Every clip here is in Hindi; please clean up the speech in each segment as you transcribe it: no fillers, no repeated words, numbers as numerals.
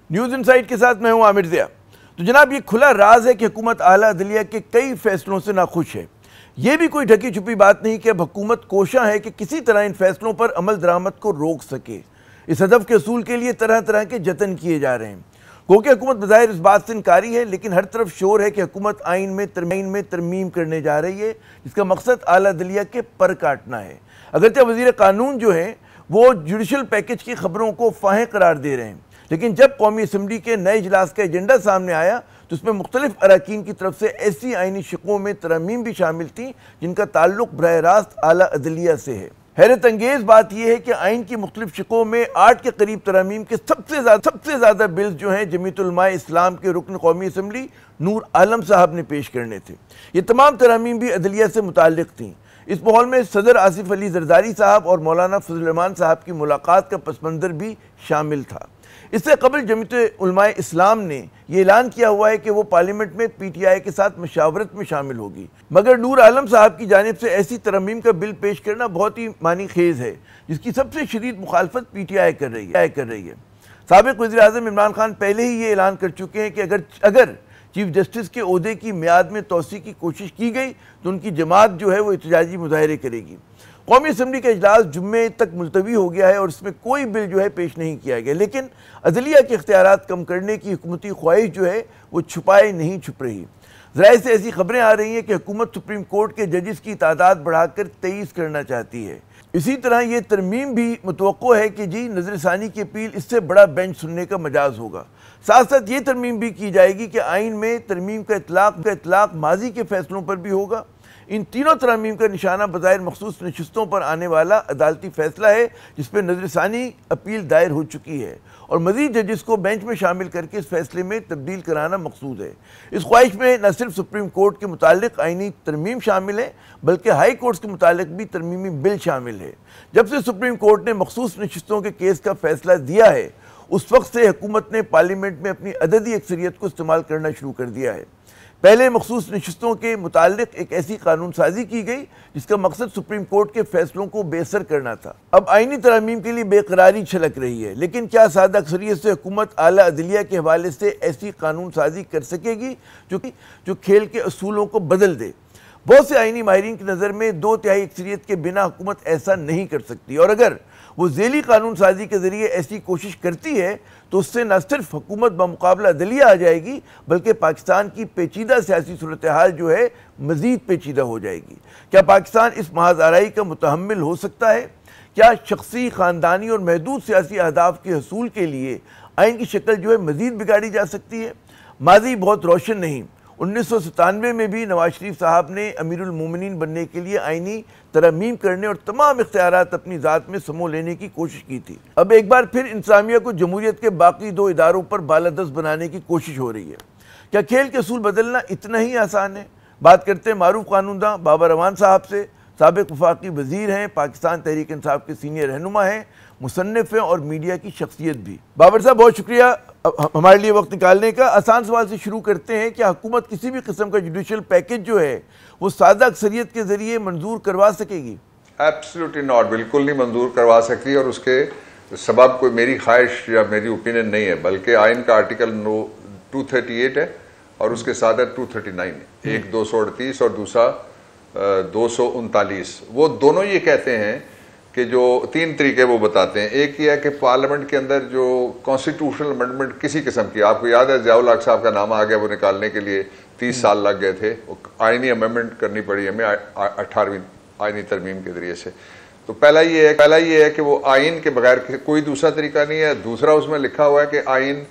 न्यूज़ इनसाइट के साथ मैं हूं आमिर ज़िया। तो जनाब, ये खुला राज है कि हुकूमत आला अदलिया के कई फैसलों से नाखुश है। ये भी कोई ढकी छुपी बात नहीं कि अब हुकूमत कोशा है कि किसी तरह इन फैसलों पर अमल दरामद को रोक सके। इस हदफ के असूल के लिए तरह तरह के जतन किए जा रहे हैं। क्योंकि हुकूमत बज़ाहिर इस बात से इनकारी है, लेकिन हर तरफ शोर है कि हुकूमत आइन में तरमीम करने जा रही है, जिसका मकसद आला अदलिया के पर काटना है। अगरचे वज़ीर कानून जो हैं वो जुडिशल पैकेज की खबरों को फाहे करार दे रहे हैं, लेकिन जब कौमी असम्बली के नए इजलास का एजेंडा सामने आया तो उसमें मुख्तलिफ अरकान की तरफ से ऐसी आइनी शिकों में तरमीम भी शामिल थी जिनका ताल्लुक बराह रास्त आला अदलिया से है। हैरत अंगेज बात यह है कि आइन की मुख्तलिफ शिकों में 8 के करीब तरमीम के सबसे ज़्यादा बिल्स जो हैं जमीयत उलमा इस्लाम के रुकन कौमी असम्बली नूर आलम साहब ने पेश करने थे। ये तमाम तरमीम भी अदलिया से मुताल्लिक थीं। इस माहौल में सदर आसिफ अली जरदारी साहब और मौलाना फजल रहमान साहब की मुलाकात का पस मंज़र भी शामिल था। इससे कबल जमीयत उलमा इस्लाम ने यह ऐलान किया हुआ है कि वो पार्लियामेंट में PTI के साथ मशावरत में शामिल होगी, मगर नूर आलम साहब की जानिब से ऐसी तरमीम का बिल पेश करना बहुत ही मानी खेज है, जिसकी सबसे शदीद मुखालफत PTI कर रही है। साबिक़ वज़ीर आज़म इमरान खान पहले ही ये ऐलान कर चुके हैं कि अगर चीफ जस्टिस के ओहदे की मियाद में तोसी की कोशिश की गई तो उनकी जमात जो है वो एहतजाजी मुजाहरे करेगी। कौमी असम्बली का इजलास जुम्मे तक मुलतवी हो गया है और इसमें कोई बिल जो है पेश नहीं किया गया, लेकिन अदलिया के इख्तियारात कम करने की हुकूमती ख्वाहिश जो है वो छुपाए नहीं छुप रही। ज़राए से ऐसी खबरें आ रही हैं कि हुकूमत सुप्रीम कोर्ट के जजेस की तादाद बढ़ाकर 23 करना चाहती है। इसी तरह ये तरमीम भी मुतवक्को है कि जी नज़रसानी की अपील इससे बड़ा बेंच सुनने का मजाज होगा। साथ साथ ये तरमीम भी की जाएगी कि आइन में तरमीम का इतलाक माजी के फैसलों पर भी होगा। इन तीनों तरमीम का निशाना बज़ाहिर मखसूस नशिस्तों पर आने वाला अदालती फैसला है, जिस पर नज़रसानी अपील दायर हो चुकी है और मज़ीद जजेस को बेंच में शामिल करके इस फैसले में तब्दील कराना मकसूद है। इस ख्वाहिश में न सिर्फ सुप्रीम कोर्ट के मुतालिक आइनी तरमीम शामिल है, बल्कि हाई कोर्ट के मुतालिक भी तरमीमी बिल शामिल है। जब से सुप्रीम कोर्ट ने मखसूस नशिस्तों के केस का फैसला दिया है, उस वक्त से हुकूमत ने पार्लियामेंट में अपनी अददी अक्सरियत को इस्तेमाल करना शुरू कर दिया है। पहले मखसूस नशिस्तों के मुतालिक एक ऐसी कानून साजी की गई जिसका मकसद सुप्रीम कोर्ट के फैसलों को बेअसर करना था। अब आइनी तरमीम के लिए बेकरारी छलक रही है, लेकिन क्या सादा अक्सरियत से हुकूमत आला अदलिया के हवाले से ऐसी कानून साजी कर सकेगी जो खेल के असूलों को बदल दे? बहुत से आइनी माहिरीन की नज़र में 2/3 अक्सरियत के बिना हुकूमत ऐसा नहीं कर सकती, और अगर वो ज़ेली कानून साजी के ज़रिए ऐसी कोशिश करती है तो उससे न सिर्फ हुकूमत बमुकाबला अदलिया आ जाएगी, बल्कि पाकिस्तान की पेचीदा सियासी सूरत हाल जो है मज़ीद पेचीदा हो जाएगी। क्या पाकिस्तान इस महाज आराई का मुतहम्मिल हो सकता है? क्या शख्सी, ख़ानदानी और महदूद सियासी अहदाफ के हसूल के लिए आइन की शक्ल जो है मज़ीद बिगाड़ी जा सकती है? माजी बहुत रोशन नहीं। 1997 में भी नवाज शरीफ साहब ने अमीरुल मोमिनीन बनने के लिए आइनी तरमीम करने और तमाम इख्तियारात अपनी ज़ात में समो लेने की कोशिश की थी। अब एक बार फिर इंतज़ामिया को जमहूरियत के बाकी 2 इदारों पर बालादस्त बनाने की कोशिश हो रही है। क्या खेल के असूल बदलना इतना ही आसान है? बात करते हैं मारूफ कानूनदा बाबर रवान साहब से। साबिक़ वफाकी वज़ीर हैं, पाकिस्तान तहरीक इंसाफ के सीनियर रहनुमा हैं, मुसन्निफ़ हैं और मीडिया की शख्सियत भी। बाबर साहब, बहुत शुक्रिया हमारे लिए वक्त निकालने का। आसान सवाल से शुरू करते हैं, क्या हुकूमत किसी भी किस्म का जुडिशल पैकेज जो है वो सादा अक्सरियत के ज़रिए मंजूर करवा सकेगी? एब्सोल्युटली नॉट, बिल्कुल नहीं मंजूर करवा सकती, और उसके सबब कोई मेरी ख्वाहिश या मेरी ओपिनियन नहीं है, बल्कि आइन का आर्टिकल 238 है और उसके साथ 239 है। एक 238 और दूसरा 239। वो दोनों ये कहते हैं कि जो 3 तरीके वो बताते हैं। एक ये है कि पार्लियामेंट के अंदर जो कॉन्स्टिट्यूशनल अमेंडमेंट किसी किस्म की, आपको याद है ज़ियाउल हक साहब का नाम आ गया, वो निकालने के लिए 30 साल लग गए थे। वो आइनी अमेंडमेंट करनी पड़ी हमें 18वीं आइनी तरमीम के ज़रिए से। तो पहला ये है कि वो आइन के बगैर कोई दूसरा तरीका नहीं है। दूसरा उसमें लिखा हुआ है कि आइन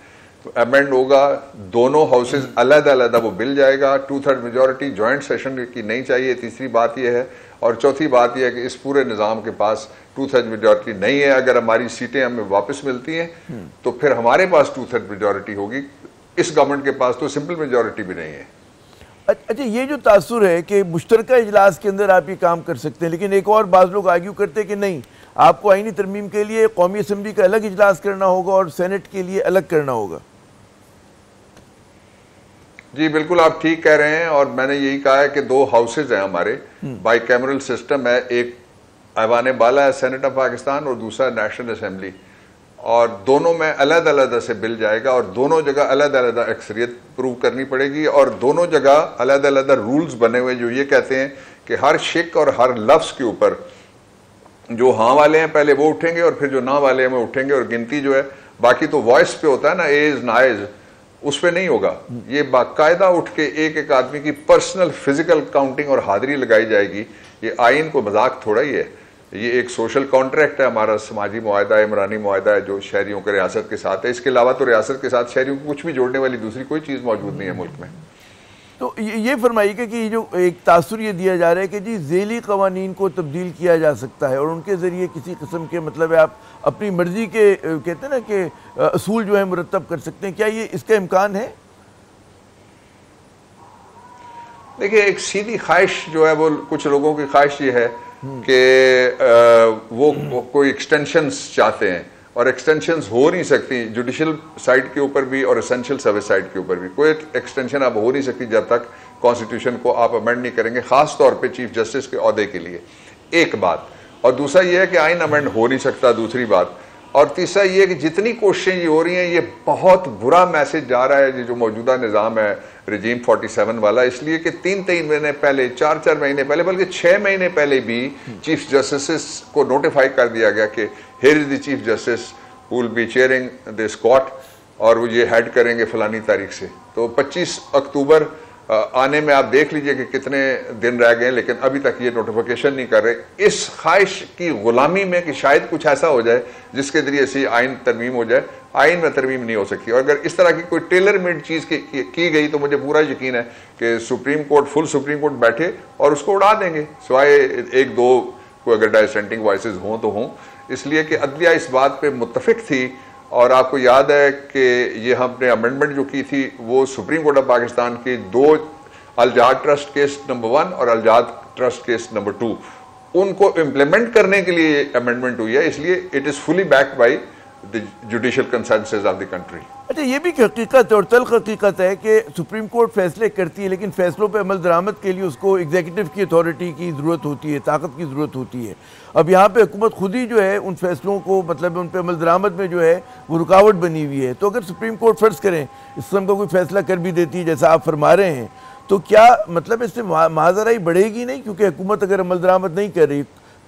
अमेंड होगा, दोनों हाउसेज अलग-अलग वो बिल जाएगा, 2/3 मेजॉरिटी जॉइंट सेशन की नहीं चाहिए। तीसरी बात यह है, और चौथी बात यह है कि इस पूरे निज़ाम के पास 2/3 मेजॉरिटी नहीं है। अगर हमारी सीटें हमें वापस मिलती हैं तो फिर हमारे पास 2/3 मेजॉरिटी होगी। इस गवर्नमेंट के पास तो सिंपल मेजॉरिटी भी नहीं है। अच्छा, ये जो तासुर है कि मुश्तरका इजलास के अंदर आप ये काम कर सकते हैं, लेकिन एक और बाज़ लोग आर्ग्यू करते हैं कि नहीं, आपको आइनी तरमीम के लिए कौमी असम्बली का अलग इजलास करना होगा और सेनेट के लिए अलग करना होगा। जी बिल्कुल, आप ठीक कह रहे हैं, और मैंने यही कहा है कि 2 हाउसेज हैं हमारे, बाइकैमरल सिस्टम है। एक ऐवान बाला है सेनेट ऑफ पाकिस्तान और दूसरा नेशनल असम्बली, और दोनों में अलग अलग से बिल जाएगा और दोनों जगह अलग अलग अक्सरियत प्रूव करनी पड़ेगी और दोनों जगह अलग अलग रूल्स बने हुए जो ये कहते हैं कि हर शिक और हर लफ्ज के ऊपर जो हाँ वाले हैं पहले वो उठेंगे और फिर जो ना वाले हैं वो उठेंगे और गिनती जो है बाकी तो वॉइस पे होता है ना, एज नाइज, उस पे नहीं होगा। ये बाकायदा उठ के एक एक आदमी की पर्सनल फिजिकल काउंटिंग और हाजिरी लगाई जाएगी। ये आइन को मजाक थोड़ा ही है, ये एक सोशल कॉन्ट्रैक्ट है, हमारा समाजी मुआहदा है, इमरानी मुआहदा है जो शहरियों के रियासत के साथ है। इसके अलावा तो रियासत के साथ शहरियों को कुछ भी जोड़ने वाली दूसरी कोई चीज़ मौजूद नहीं है मुल्क में। तो ये फरमाइएगा कि जो एक तासुर ये दिया जा रहा है कि जी ज़ेली कवानीन को तब्दील किया जा सकता है और उनके ज़रिए किसी किस्म के मतलब है आप अपनी मर्जी के कहते हैं ना कि असूल जो है मुरतब कर सकते हैं, क्या ये इसका इम्कान है? देखिए, एक सीधी ख्वाहिश जो है वो कुछ लोगों की ख्वाहिश ये है कि वो कोई एक्सटेंशंस चाहते हैं और एक्सटेंशंस हो नहीं सकती जुडिशल साइड के ऊपर भी और एसेंशियल सर्विस साइड के ऊपर भी। कोई एक्सटेंशन अब हो नहीं सकती जब तक कॉन्स्टिट्यूशन को आप अमेंड नहीं करेंगे, खास तौर पे चीफ जस्टिस के ओहदे के लिए, एक बात। और दूसरा ये है कि आइन अमेंड हो नहीं सकता, दूसरी बात। और तीसरा ये है कि जितनी कोशिशें ये हो रही हैं ये बहुत बुरा मैसेज जा रहा है ये जो मौजूदा निज़ाम है रजीम 47 वाला, इसलिए कि 3-3 महीने पहले, 4-4 महीने पहले, बल्कि 6 महीने पहले भी चीफ जस्टिस को नोटिफाई कर दिया गया कि here is the chief justice who will be chairing this court और वो ये हेड करेंगे फलानी तारीख से। तो 25 अक्टूबर आने में आप देख लीजिए कि कितने दिन रह गए, लेकिन अभी तक ये नोटिफिकेशन नहीं कर रहे। इस ख्वाहिश की गुलामी में कि शायद कुछ ऐसा हो जाए जिसके जरिए ऐसी आइन तरमीम हो जाए, आइन में तरमीम नहीं हो सकती। और अगर इस तरह की कोई टेलर मेड चीज़ की गई तो मुझे पूरा यकीन है कि supreme court, full supreme court बैठे और उसको उड़ा देंगे, सिवाय एक दो कोई अगर डाइसेंटिंग वॉइसेस हों तो हों। इसलिए कि अदलिया इस बात पे मुत्तफिक थी और आपको याद है कि ये हमने अमेंडमेंट जो की थी वो सुप्रीम कोर्ट ऑफ पाकिस्तान के 2 अलजाद ट्रस्ट केस नंबर 1 और अलजाद ट्रस्ट केस नंबर 2 उनको इम्प्लीमेंट करने के लिए अमेंडमेंट हुई है, इसलिए it is fully backed by the judicial consensus of the country. अच्छा, ये भी हकीकत और तल्ख हकीकत है कि सुप्रीम कोर्ट फैसले करती है लेकिन फैसलों पे अमल दरामद के लिए उसको एग्जीक्यूटिव की अथॉरिटी की ज़रूरत होती है, ताकत की ज़रूरत होती है। अब यहाँ पे हुकूमत खुद ही जो है उन फैसलों को मतलब उन पे अमल दरामद में जो है वो रुकावट बनी हुई है। तो अगर सुप्रीम कोर्ट फ़र्ज़ करें इस किस्म का कोई फैसला कर भी देती है जैसा आप फरमा रहे हैं, तो क्या मतलब इससे माजराई बढ़ेगी नहीं? क्योंकि हुकूमत अगर अमल दरामद नहीं कर रही,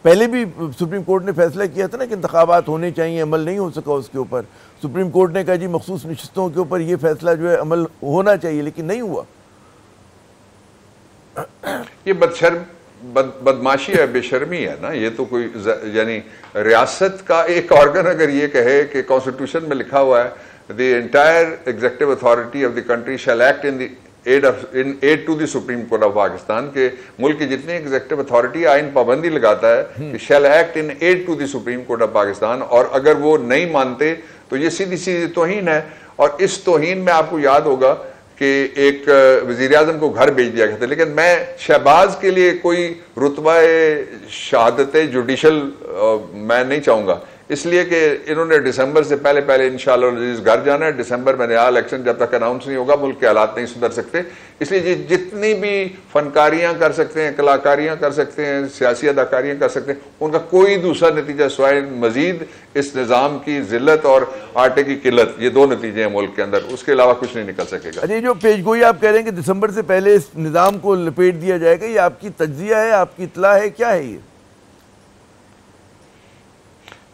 पहले भी सुप्रीम कोर्ट ने फैसला किया था ना कि इंतखाबात होने चाहिए, अमल नहीं हो सका उसके ऊपर। सुप्रीम कोर्ट ने कहा जी मखसूस नशिस्तों के ऊपर ये फैसला जो है अमल होना चाहिए, लेकिन नहीं हुआ। ये बदमाशी है, बेशर्मी है ना। ये तो कोई यानी रियासत का एक ऑर्गन अगर ये कहे कि कॉन्स्टिट्यूशन में लिखा हुआ है the entire executive authority of the country shall act in aid to the Supreme Court of Pakistan, के मुल्क की जितनी एग्जीक्यूटिव अथॉरिटी आइन पाबंदी लगाता है कि shall act in aid to the Supreme Court of Pakistan, और अगर वो नहीं मानते तो ये सीधी सीधी तौहीन है। और इस तौहीन में आपको याद होगा कि एक वज़ीर-ए-आज़म को घर भेज दिया गया था, लेकिन मैं शहबाज के लिए कोई रुतबा शहादत जुडिशल मैं नहीं चाहूँगा, इसलिए कि इन्होंने दिसंबर से पहले इंशाअल्लाह घर जाना है। दिसंबर में नया इलेक्शन जब तक अनाउंस नहीं होगा मुल्क के हालात नहीं सुधर सकते। इसलिए जितनी भी फनकारियाँ कर सकते हैं, कलाकारियाँ कर सकते हैं, सियासी अदाकारियाँ कर सकते हैं, उनका कोई दूसरा नतीजा सिवाय मजीद इस निज़ाम की जिल्लत और आटे की किल्लत, ये 2 नतीजे हैं मुल्क के अंदर, उसके अलावा कुछ नहीं निकल सकेगा। अरे जो पेशगोई आप कह रहे हैं कि दिसंबर से पहले इस निज़ाम को लपेट दिया जाएगा, ये आपकी तज्जिया है, आपकी इत्ला है, क्या है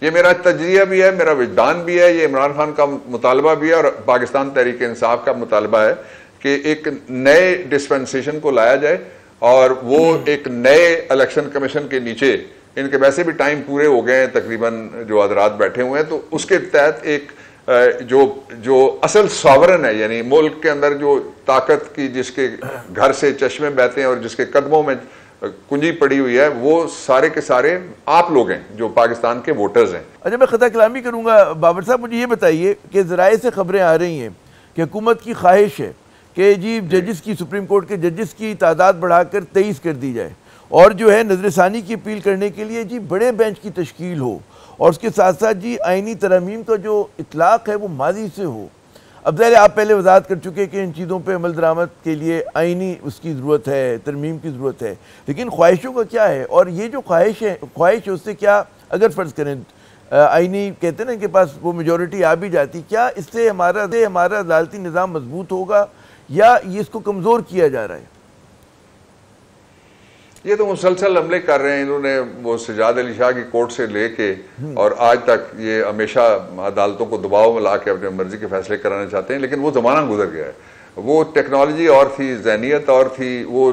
ये मेरा तज्जिया भी है, मेरा विजदान भी है, ये इमरान खान का मुतालबा भी है और पाकिस्तान तहरीक इंसाफ का मुतालबा है कि एक नए डिस्पेंसेशन को लाया जाए और वो एक नए इलेक्शन कमीशन के नीचे, इनके वैसे भी टाइम पूरे हो गए हैं तकरीबन जो हजरात बैठे हुए हैं, तो उसके तहत एक जो असल सॉवरन है, यानी मुल्क के अंदर जो ताकत की जिसके घर से चश्मे बहते हैं और जिसके कदमों में कुंजी पड़ी हुई है, वो सारे के सारे आप लोग हैं जो पाकिस्तान के वोटर्स हैं। अच्छा, मैं खता कलामी करूँगा बाबर साहब, मुझे ये बताइए कि ज़राए से खबरें आ रही हैं कि हुकूमत की ख्वाहिश है कि जी जजेस की, सुप्रीम कोर्ट के जजेस की तादाद बढ़ाकर 23 कर दी जाए और जो है नजरसानी की अपील करने के लिए जी बड़े बेंच की तश्कील हो और उसके साथ साथ जी आइनी तरमीम का जो इतलाक़ है वो माजी से हो। अब ज़ाहिर आप पहले वजाहत कर चुके कि इन चीज़ों पे अमल दरामद के लिए आइनी उसकी ज़रूरत है, तरमीम की ज़रूरत है, लेकिन ख्वाहिशों का क्या है? और ये जो ख्वाहिश है उससे क्या, अगर फ़र्ज़ करें आईनी कहते हैं ना, इनके पास वो मेजोरिटी आ भी जाती, क्या इससे हमारा अदालती निज़ाम मजबूत होगा या ये इसको कमज़ोर किया जा रहा है? ये तो मुसलसल हमले कर रहे हैं इन्होंने, वो सजाद अली शाह की कोर्ट से लेके और आज तक ये हमेशा अदालतों को दबाव में ला के अपने मर्जी के फैसले कराना चाहते हैं। लेकिन वो ज़माना गुजर गया है, वो टेक्नोलॉजी और थी, ज़हनियत और थी, वो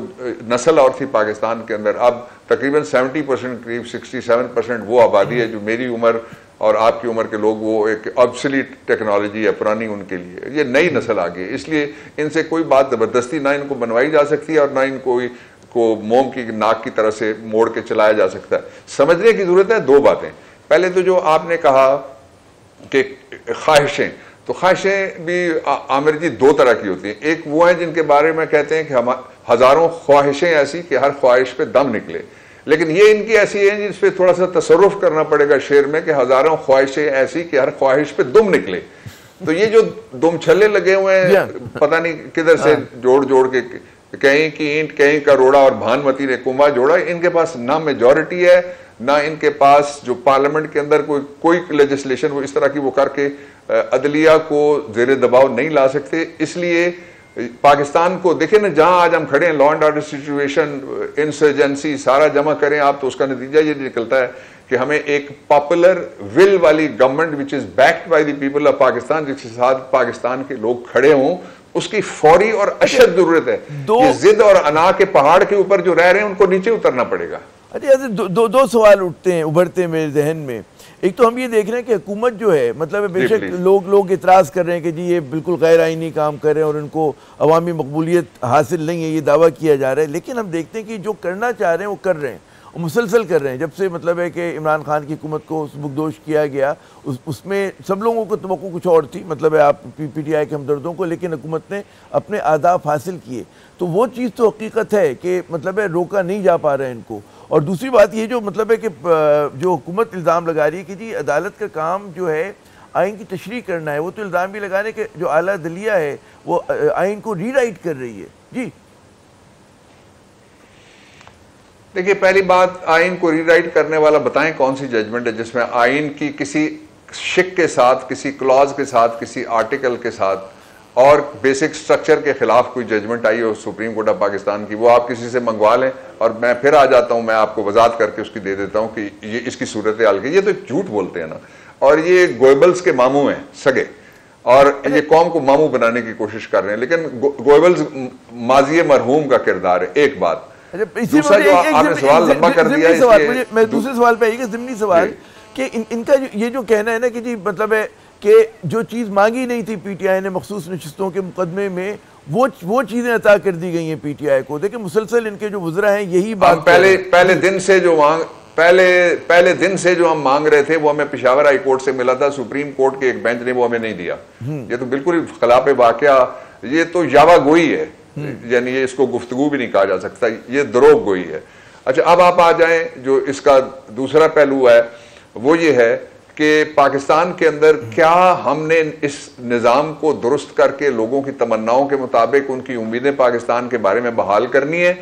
नस्ल और थी पाकिस्तान के अंदर। अब तकरीबन 70% करीब 67% वो आबादी है जो मेरी उम्र और आपकी उम्र के लोग, वो एक ऑब्सोलीट टेक्नोलॉजी है, पुरानी उनके लिए। ये नई नस्ल आ गई, इसलिए इनसे कोई बात ज़बरदस्ती ना इनको बनवाई जा सकती है और ना इनको मोम की नाक की तरह से मोड़ के चलाया जा सकता है। समझने की जरूरत है दो बातें। पहले तो जो आपने कहा कि ख्वाहिशें, तो ख्वाहिशें भी आमिर जी दो तरह की होती हैं। एक वो हैं जिनके बारे में कहते हैं कि हम हजारों ख्वाहिशें ऐसी कि हर ख्वाहिश पे दम निकले, लेकिन ये इनकी ऐसी है जिस पे थोड़ा सा तसर्रुफ करना पड़ेगा शेर में कि हजारों ख्वाहिशें ऐसी कि हर ख्वाहिश पे दुम निकले। तो ये जो दुम छल्ले लगे हुए हैं पता नहीं किधर से जोड़ जोड़ के, कहीं की ईंट कहीं का रोड़ा और भानुमती ने कुंभा जोड़ा। इनके पास ना मेजॉरिटी है, ना इनके पास जो पार्लियामेंट के अंदर कोई लेजिस्लेशन वो इस तरह की वो करके अदलिया को जेर दबाव नहीं ला सकते। इसलिए पाकिस्तान को देखें ना, जहां आज हम खड़े हैं, law and order situation, insurgency सारा जमा करें आप, तो उसका नतीजा ये निकलता है कि हमें एक पॉपुलर विल वाली government which is backed by the people of Pakistan, जिसके साथ पाकिस्तान के लोग खड़े हों, उसकी फौरी और अशद जरूरत है। ये जिद और अना के पहाड़ के ऊपर जो रह रहे हैं उनको नीचे उतरना पड़ेगा। अच्छा, दो सवाल उभरते हैं मेरे जहन में। एक तो हम ये देख रहे हैं कि हुकूमत जो है, मतलब बेशक लोग इतराज़ कर रहे हैं कि जी ये बिल्कुल गैर आइनी काम कर रहे हैं और इनको अवामी मकबूलियत हासिल नहीं है, ये दावा किया जा रहा है। लेकिन हम देखते हैं कि जो करना चाह रहे हैं वो कर रहे हैं और मुसलसल कर रहे हैं। जब से मतलब है कि इमरान खान की हुकूमत को सुबुकदोश किया गया, उसमें सब लोगों को तवक्को कुछ और थी, मतलब है आप PTI के हमदर्दों को, लेकिन हुकूमत ने अपने अहदाफ हासिल किए। तो वो चीज़ तो हकीकत है कि मतलब है रोका नहीं जा पा रहे हैं इनको। और दूसरी बात ये जो मतलब है कि जो हुकूमत इल्ज़ाम लगा रही है कि जी अदालत का काम जो है आइन की तशरीह करना है, वो तो इल्ज़ाम भी लगा रहे हैं कि जो आला अदलिया है वो आइन को रीराइट कर रही है। जी देखिए, पहली बात, आइन को रीराइट करने वाला बताएं कौन सी जजमेंट है जिसमें आइन की किसी शिक के साथ, किसी क्लॉज के साथ, किसी आर्टिकल के साथ और बेसिक स्ट्रक्चर के खिलाफ कोई जजमेंट आई हो सुप्रीम कोर्ट ऑफ पाकिस्तान की। वो आप किसी से मंगवा लें और मैं फिर आ जाता हूं, मैं आपको वजात करके उसकी दे देता हूं कि ये इसकी सूरत हाल की। ये तो झूठ बोलते हैं ना, और ये गोएबल्स के मामू हैं सगे, और ये कौम को मामू बनाने की कोशिश कर रहे हैं। लेकिन गोएबल्स माजिए मरहूम का किरदार है। एक बात, दूसरा जो आपने सवाल लंबा कर दिया, मैं दूसरे सवाल पे आइएगा, ज़िमनी सवाल कि इनका ये जो कहना है ना कि जी मतलब है कि जो चीज़ मांगी नहीं थी PTI ने मखसूस नशिस्तों के मुकदमे में, वो चीज़ें अता कर दी गई हैं PTI को। देखिए मुसलसल इनके जो वज़रा हैं यही बात, पहले दिन से जो हम मांग रहे थे वो हमें पेशावर हाई कोर्ट से मिला था, सुप्रीम कोर्ट के एक बेंच ने वो हमें नहीं दिया। ये तो बिल्कुल ही खिलाफ वाकया, ये तो यावा गोई है, यानी ये इसको गुफ्तगू भी नहीं कहा जा सकता, ये दरोग गोई है। अच्छा, अब आप आ जाएं, जो इसका दूसरा पहलू है वो ये है कि पाकिस्तान के अंदर क्या हमने इस निज़ाम को दुरुस्त करके लोगों की तमन्नाओं के मुताबिक उनकी उम्मीदें पाकिस्तान के बारे में बहाल करनी है,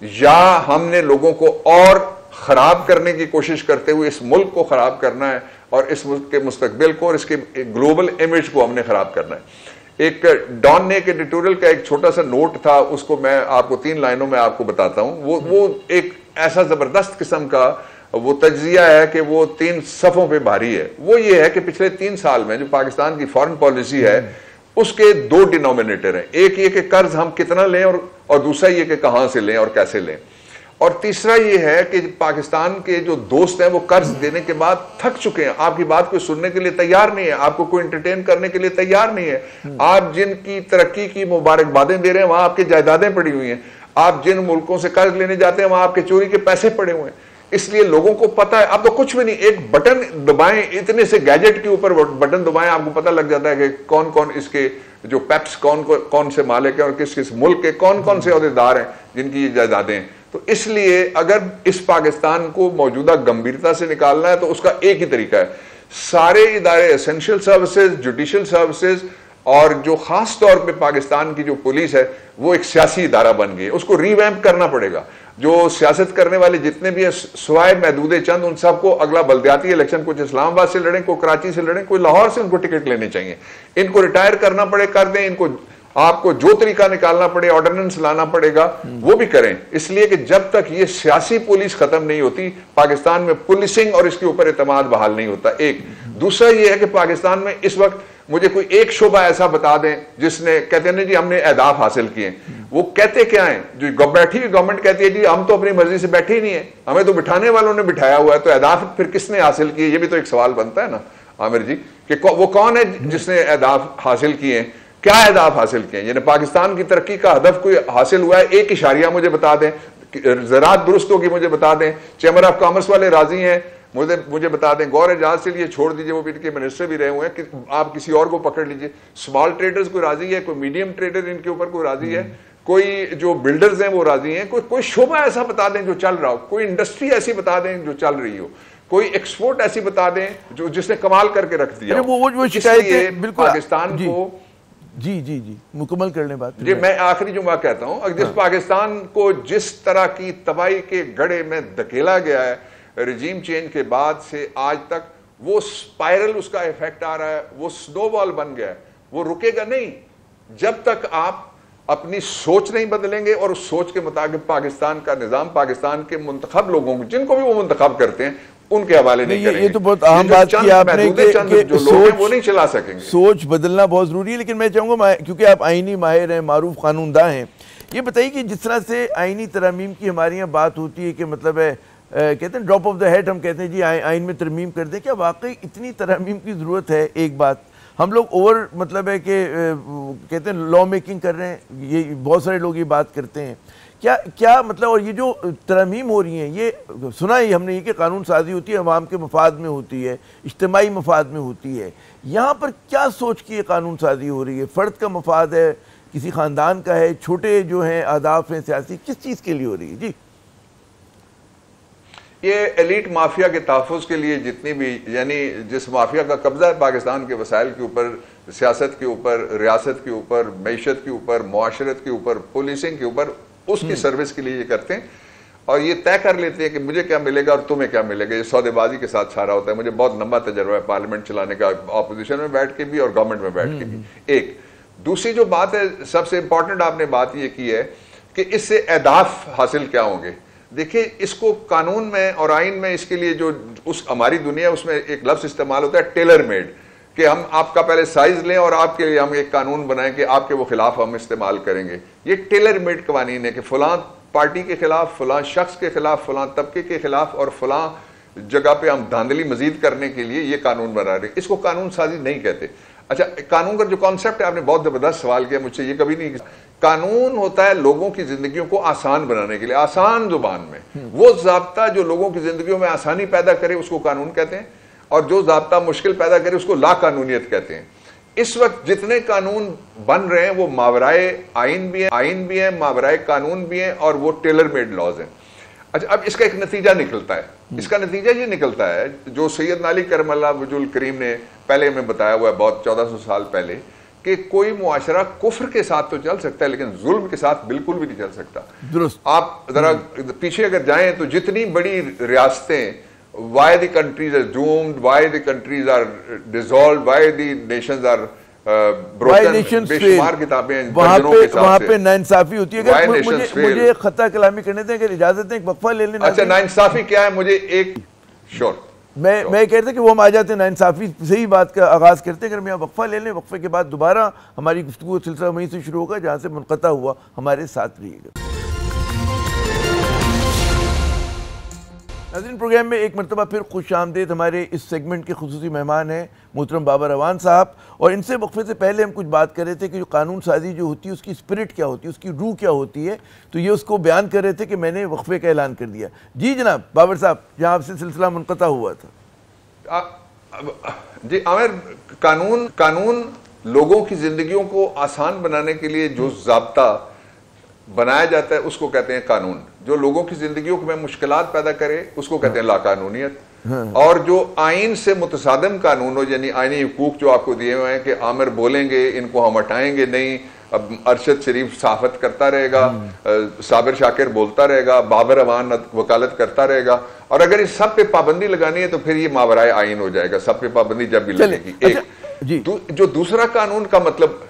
या हमने लोगों को और ख़राब करने की कोशिश करते हुए इस मुल्क को ख़राब करना है और इस मुल्क के मुस्तकबिल को और इसके ग्लोबल इमेज को हमने ख़राब करना है। एक डॉन ने एक एडिटोरियल का एक छोटा सा नोट था, उसको मैं आपको 3 लाइनों में आपको बताता हूं। वो एक ऐसा ज़बरदस्त किस्म का वो तज्जिया है कि वो 3 सफ़ों पे भारी है। वो ये है कि पिछले 3 साल में जो पाकिस्तान की फॉरेन पॉलिसी है उसके 2 डिनोमिनेटर हैं। एक ये कि कर्ज हम कितना लें और दूसरा ये कि कहां से लें और कैसे लें, और तीसरा ये है कि पाकिस्तान के जो दोस्त हैं वो कर्ज देने के बाद थक चुके हैं, आपकी बात को सुनने के लिए तैयार नहीं है, आपको कोई एंटरटेन करने के लिए तैयार नहीं है। आप जिनकी तरक्की की मुबारकबादें दे रहे हैं वहां आपकी जायदादें पड़ी हुई हैं, आप जिन मुल्कों से कर्ज लेने जाते हैं वहां आपके चोरी के पैसे पड़े हुए हैं। इसलिए लोगों को पता है, अब तो कुछ भी नहीं, एक बटन दबाएं, इतने से गैजेट के ऊपर बटन दबाएं, आपको पता लग जाता है कि कौन कौन इसके जो पेप्स कौन से मालिक है और किस किस मुल्क के कौन कौन से ओहदेदार हैं जिनकी ये जायदादें हैं। तो इसलिए अगर इस पाकिस्तान को मौजूदा गंभीरता से निकालना है तो उसका एक ही तरीका है, सारे इदारे, एसेंशियल सर्विसेज, जुडिशियल सर्विसेज और जो खास तौर पे पाकिस्तान की जो पुलिस है वो एक सियासी इदारा बन गई है, उसको रीवैम्प करना पड़ेगा। जो सियासत करने वाले जितने भी हैं सिवाय महदूदे चंद, उन सबको अगला बल्दियाती इलेक्शन कुछ इस्लामाबाद से लड़ें, कोई कराची से लड़ें, कोई लाहौर से उनको टिकट लेने चाहिए। इनको रिटायर करना पड़े, कर दें। इनको आपको जो तरीका निकालना पड़े, ऑर्डिनेंस लाना पड़ेगा, वो भी करें। इसलिए कि जब तक ये सियासी पुलिस खत्म नहीं होती, पाकिस्तान में पुलिसिंग और इसके ऊपर एतमाद बहाल नहीं होता। एक दूसरा ये है कि पाकिस्तान में इस वक्त मुझे कोई एक शोबा ऐसा बता दें जिसने कहते हैं जी हमने अहदाफ हासिल किए, वो कहते क्या है? जो बैठी हुई गवर्नमेंट कहती है जी हम तो अपनी मर्जी से बैठे ही नहीं है, हमें तो बिठाने वालों ने बिठाया हुआ है, तो अहदाफ फिर किसने हासिल किए? ये भी तो एक सवाल बनता है ना आमिर जी, कि वो कौन है जिसने अहदाफ हासिल किए? क्या अहदाफ हासिल किए? यानी पाकिस्तान की तरक्की का हदफ कोई हासिल हुआ है? एक इशारिया मुझे बता दें, ज़राअत दुरुस्त होगी मुझे बता दें, चैम्बर ऑफ कॉमर्स वाले राजी हैं मुझे बता दें, गौर एजाज से लिए छोड़ दीजिए, वो भी इनके मिनिस्टर भी रहे हुए हैं, कि आप किसी और को पकड़ लीजिए। स्मॉल ट्रेडर्स को राजी है, कोई मीडियम ट्रेडर इनके ऊपर कोई राजी है, कोई जो बिल्डर्स हैं वो राजी हैं, कोई शोबा ऐसा बता दें जो चल रहा हो, कोई इंडस्ट्री ऐसी बता दें जो चल रही हो, कोई एक्सपोर्ट ऐसी बता दें जो जिसने कमाल करके रख दिया। वो शिकायत बिल्कुल पाकिस्तान को जी मुकम्मल करने बात जी, मैं आखिरी जुम्मा कहता हूं, जिस पाकिस्तान को जिस तरह की तबाही के गड्ढे में धकेला गया है रिजीम चेंज के बाद से आज तक, वो स्पाइरल उसका इफेक्ट आ रहा है, वो स्नोबॉल बन गया है, वो रुकेगा नहीं जब तक आप अपनी सोच नहीं बदलेंगे और उस सोच के मुताबिक पाकिस्तान का निजाम पाकिस्तान के मुंतखब लोगों को, जिनको भी वो मुंतखब करते हैं, उनके हवाले नहीं करेंगे। ये तो बहुत अहम बात की आपने कि जो लोग हैं वो नहीं चला सकेंगे। सोच बदलना बहुत जरूरी है। लेकिन मैं चाहूंगा, क्योंकि आप आईनी माहिर हैं, मारूफ कानूनदा हैं, ये बताइए कि जिस तरह से आईनी तरमीम की हमारे यहाँ बात होती है कि मतलब है कहते हैं ड्रॉप ऑफ द हेड, हम कहते हैं जी आइन में तरमीम कर दें, क्या वाकई इतनी तरमीम की ज़रूरत है? एक बात हम लोग ओवर मतलब है कि कहते हैं लॉ मेकिंग कर रहे हैं, ये बहुत सारे लोग ये बात करते हैं, क्या मतलब? और ये जो तरमीम हो रही हैं, ये सुना ही हमने ये कि कानून साजी होती है अवाम के मफाद में होती है, इज्तिमाई मफाद में होती है, यहाँ पर क्या सोच की कानून साजी हो रही है? फ़र्द का मफाद है, किसी ख़ानदान का है, छोटे जो हैं अहदाफ हैं सियासी, किस चीज़ के लिए हो रही है? जी, ये एलीट माफिया के तहफ़्फ़ुज़ के लिए जितनी भी, यानी जिस माफिया का कब्जा है पाकिस्तान के वसाइल के ऊपर, सियासत के ऊपर, रियासत के ऊपर, मईशत के ऊपर, मुआशरत के ऊपर, पुलिसिंग के ऊपर, उसकी सर्विस के लिए ये करते हैं और ये तय कर लेते हैं कि मुझे क्या मिलेगा और तुम्हें क्या मिलेगा। ये सौदेबाजी के साथ सारा होता है। मुझे बहुत लंबा तजर्बा है पार्लियामेंट चलाने का, अपोजिशन में बैठ के भी और गवर्नमेंट में बैठ के भी। एक दूसरी जो बात है, सबसे इंपॉर्टेंट आपने बात ये की है कि इससे अहदाफ हासिल क्या होंगे। देखिए, इसको कानून में और आइन में इसके लिए जो उस हमारी दुनिया, उसमें एक लफ्ज़ इस्तेमाल होता है टेलर मेड, कि हम आपका पहले साइज लें और आपके लिए हम एक कानून बनाएं कि आपके वो खिलाफ हम इस्तेमाल करेंगे। ये टेलर मेड कवानीन है कि फलां पार्टी के खिलाफ, फलां शख्स के खिलाफ, फलां तबके के खिलाफ और फलां जगह पे हम धांधली मजीद करने के लिए ये कानून बना रहे। इसको कानून साजी नहीं कहते। अच्छा, कानून का जो कॉन्सेप्ट है, आपने बहुत जबरदस्त सवाल किया मुझसे, ये कभी नहीं। कानून होता है लोगों की जिंदगियों को आसान बनाने के लिए, आसान जुबान में वो ज़ाब्ता जो लोगों की जिंदगियों में आसानी पैदा करे उसको कानून कहते हैं, और जो ज़ाब्ता मुश्किल पैदा करे उसको लाकानूनियत कहते हैं। इस वक्त जितने कानून बन रहे हैं वो मावराए आइन भी है, मावराए कानून भी है, और वो टेलर मेड लॉज हैं। अच्छा, अब इसका एक नतीजा निकलता है। इसका नतीजा ये निकलता है जो सैयद नाली करमल्ला वजुल करीम ने पहले में बताया हुआ है, बहुत 1400 साल पहले, कि कोई मुआशरा कुफ्र के साथ तो चल सकता है लेकिन जुल्म के साथ बिल्कुल भी नहीं चल सकता। दुरुस्त। आप जरा पीछे अगर जाएं तो जितनी बड़ी रियासतें, why the countries are doomed, why the countries are dissolved, why the nations are broken, बेशुमार किताबें वहाँ पे नाइंसाफी होती है। अगर मुझे खता कलामी करने दें, अगर इजाजत दें, एक वक्फा ले लेना। अच्छा, नाइंसाफी क्या है? मुझे एक श्योर मैं कहते हैं कि वो हम आ जाते हैं नाइंसाफी से ही बात का आगाज़ करते हैं। अगर हम यहाँ वक्फा ले लें, वक्फे के बाद दोबारा हमारी गुफ्तगू सिलसिला वहीं से शुरू होगा जहाँ से मुनक़ता हुआ। हमारे साथ रहिएगा। नाज़रीन, प्रोग्राम में एक मरतबा फिर खुश आमदेद। हमारे इस सेगमेंट के खुसूसी मेहमान हैं मोहतरम बाबर अवान साहब, और इनसे वक्फे से पहले हम कुछ बात कर रहे थे कि जो कानून साजी जो होती है उसकी स्पिरिट क्या होती है, उसकी रूह क्या होती है। तो ये उसको बयान कर रहे थे कि मैंने वक्फे का ऐलान कर दिया। जी जनाब बाबर साहब, जहाँ आपसे सिलसिला मुनक़ता हुआ था। जी आमिर, कानून लोगों की जिंदगियों को आसान बनाने के लिए जो ज़ाब्ता बनाया जाता है उसको कहते हैं कानून। जो लोगों की जिंदगियों में मुश्किलात पैदा करे उसको कहते हैं लाकानूनियत। और जो आइन से मुतसादम कानून हो, यानी आइनी हुकूक जो आपको दिए हुए हैं कि आमिर बोलेंगे, इनको हम हटाएंगे नहीं, अब अरशद शरीफ साफत करता रहेगा, साबिर शाकिर बोलता रहेगा, बाबर अवान वकालत करता रहेगा, और अगर इस सब पे पाबंदी लगानी है तो फिर ये मावराए आइन हो जाएगा, सब पे पाबंदी जब भी लगेगी। एक जो दूसरा कानून का मतलब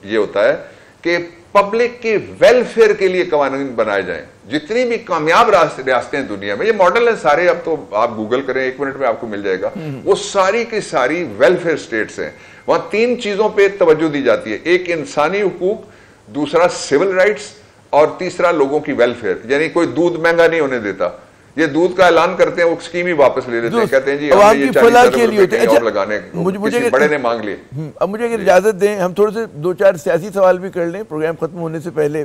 ये होता है कि पब्लिक के वेलफेयर के लिए कानून बनाए जाएं। जितनी भी कामयाब रियासतें दुनिया में, ये मॉडल है सारे, अब तो आप गूगल करें 1 मिनट में आपको मिल जाएगा, वो सारी की सारी वेलफेयर स्टेट्स हैं। वहां 3 चीजों पे तवज्जो दी जाती है, एक इंसानी हुकूक, दूसरा सिविल राइट्स, और तीसरा लोगों की वेलफेयर। यानी कोई दूध महंगा नहीं होने देता, ये दूध का ऐलान करते हैं, वो स्कीम ही वापस ले लेते हैं, कहते हैं जी हमने ये 40,000 रुपए और लगाने, मुझे बड़े ने मांग लिए। अब मुझे अगर इजाजत दें, हम थोड़े से 2-4 सियासी सवाल भी कर लें प्रोग्राम खत्म होने से पहले,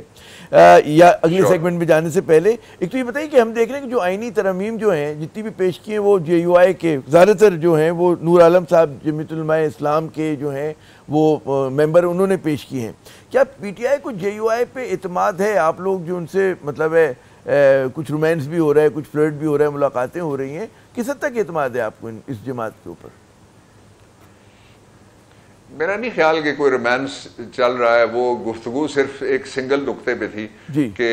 या अगले सेगमेंट में जाने से पहले। एक तो ये बताइए कि हम देख रहे हैं कि जो आईनी तरमीम जो हैं जितनी भी पेश की हैं, वो JUI के ज़्यादातर जो हैं वो नूर आलम साहब जमीयत उलमा इस्लाम के जो हैं वो मेंबर, उन्होंने पेश की हैं। क्या PTI को JUI पे एतमाद है? आप लोग जो उनसे मतलब है कुछ रोमांस भी हो रहा है, कुछ फ्लर्ट भी हो रहा है, मुलाकातें हो रही हैं, किस हद तक एतमाद है आपको इस जमात के ऊपर? मेरा नहीं ख्याल कि कोई रोमांस चल रहा है, वो गुफ्तगू सिर्फ एक सिंगल नुक्ते पे थी कि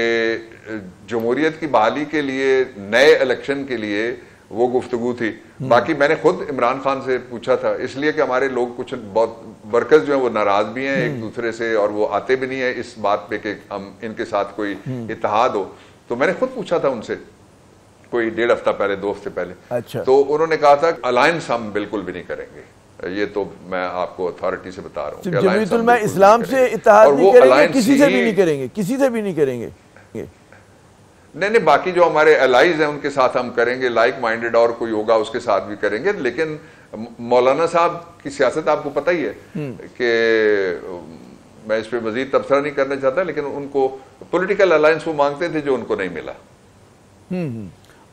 जमहूरियत की बहाली के लिए, नए इलेक्शन के लिए वो गुफ्तगू थी। बाकी मैंने खुद इमरान खान से पूछा था, इसलिए कि हमारे लोग कुछ बहुत वर्कर्स जो हैं वो नाराज भी हैं एक दूसरे से, और वो आते भी नहीं है इस बात पे कि हम इनके साथ कोई इत्तेहाद हो। तो मैंने खुद पूछा था उनसे कोई 1.5 हफ्ता पहले, 2 हफ्ते पहले। अच्छा। तो उन्होंने कहा था अलायंस हम बिल्कुल भी नहीं करेंगे। ये तो मैं आपको अथॉरिटी से बता रहा हूँ, जमीयत उलमा इस्लाम से इत्तेहाद नहीं करेंगे, किसी से भी नहीं करेंगे, किसी से भी नहीं करेंगे। नहीं, बाकी जो हमारे एलाइज हैं उनके साथ हम करेंगे, लाइक माइंडेड और कोई होगा उसके साथ भी करेंगे। लेकिन मौलाना साहब की सियासत आपको पता ही है कि मैं इस पे मजीद तबसरा नहीं करना चाहता, लेकिन उनको पॉलिटिकल अलायंस वो मांगते थे जो उनको नहीं मिला।